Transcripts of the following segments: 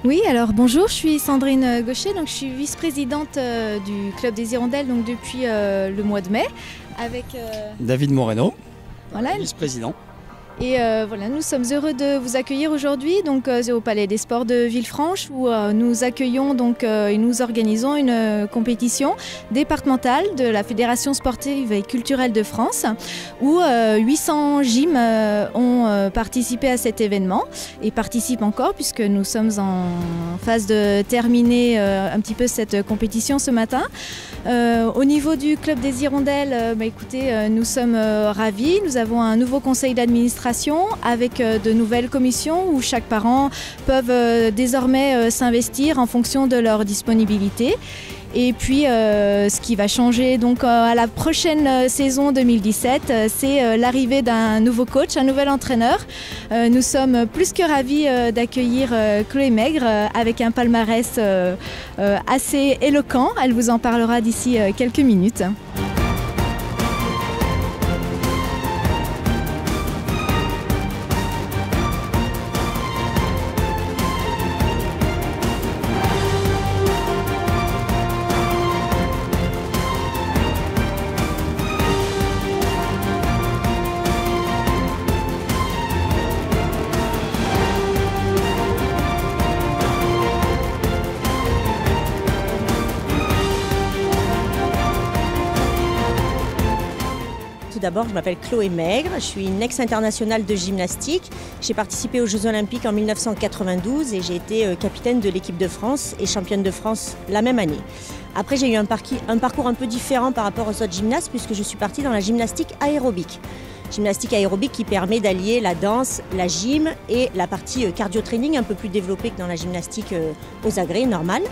Oui, alors bonjour, je suis Sandrine Gaucher, donc je suis vice-présidente du Club des Hirondelles donc depuis le mois de mai avec David Moreno, voilà. vice-président. Et voilà, nous sommes heureux de vous accueillir aujourd'hui donc au Palais des Sports de Villefranche où nous accueillons donc et nous organisons une compétition départementale de la Fédération sportive et culturelle de France où 800 gyms ont participé à cet événement et participent encore puisque nous sommes en phase de terminer un petit peu cette compétition ce matin. Au niveau du Club des Hirondelles, écoutez, nous sommes ravis. Nous avons un nouveau conseil d'administration avec de nouvelles commissions où chaque parent peuvent désormais s'investir en fonction de leur disponibilité. Et puis, ce qui va changer donc à la prochaine saison 2017, c'est l'arrivée d'un nouveau coach, un nouvel entraîneur. Nous sommes plus que ravis d'accueillir Chloé Maigre avec un palmarès assez éloquent. Elle vous en parlera d'ici quelques minutes. Tout d'abord, je m'appelle Chloé Maigre, je suis une ex-internationale de gymnastique. J'ai participé aux Jeux Olympiques en 1992 et j'ai été capitaine de l'équipe de France et championne de France la même année. Après, j'ai eu un parcours un peu différent par rapport aux autres gymnastes puisque je suis partie dans la gymnastique aérobique. Gymnastique aérobique qui permet d'allier la danse, la gym et la partie cardio-training un peu plus développée que dans la gymnastique aux agrès normale.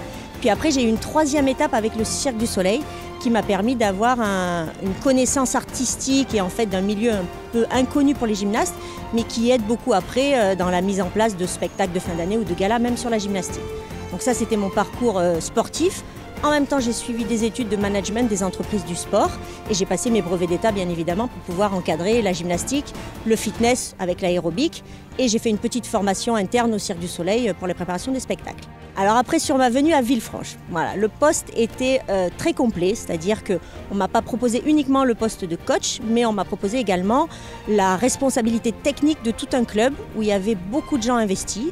Puis après, j'ai eu une troisième étape avec le Cirque du Soleil qui m'a permis d'avoir une connaissance artistique et en fait d'un milieu un peu inconnu pour les gymnastes, mais qui aide beaucoup après dans la mise en place de spectacles de fin d'année ou de galas, même sur la gymnastique. Donc ça, c'était mon parcours sportif. En même temps, j'ai suivi des études de management des entreprises du sport et j'ai passé mes brevets d'État, bien évidemment, pour pouvoir encadrer la gymnastique, le fitness avec l'aérobique et j'ai fait une petite formation interne au Cirque du Soleil pour la préparation des spectacles. Alors après, sur ma venue à Villefranche, voilà, le poste était très complet, c'est-à-dire qu'on ne m'a pas proposé uniquement le poste de coach, mais on m'a proposé également la responsabilité technique de tout un club où il y avait beaucoup de gens investis,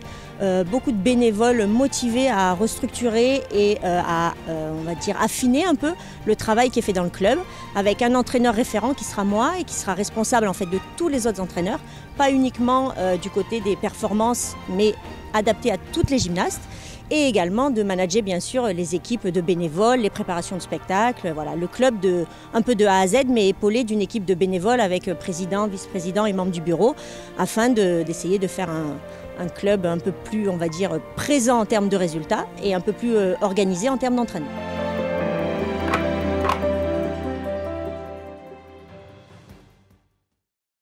beaucoup de bénévoles motivés à restructurer et on va dire, affiner un peu le travail qui est fait dans le club, avec un entraîneur référent qui sera moi et qui sera responsable en fait de tous les autres entraîneurs, pas uniquement du côté des performances, mais adapté à toutes les gymnastes. Et également de manager bien sûr les équipes de bénévoles, les préparations de spectacles, voilà, le club un peu de A à Z mais épaulé d'une équipe de bénévoles avec président, vice-président et membres du bureau afin d'essayer de faire un club un peu plus, on va dire, présent en termes de résultats et un peu plus organisé en termes d'entraînement.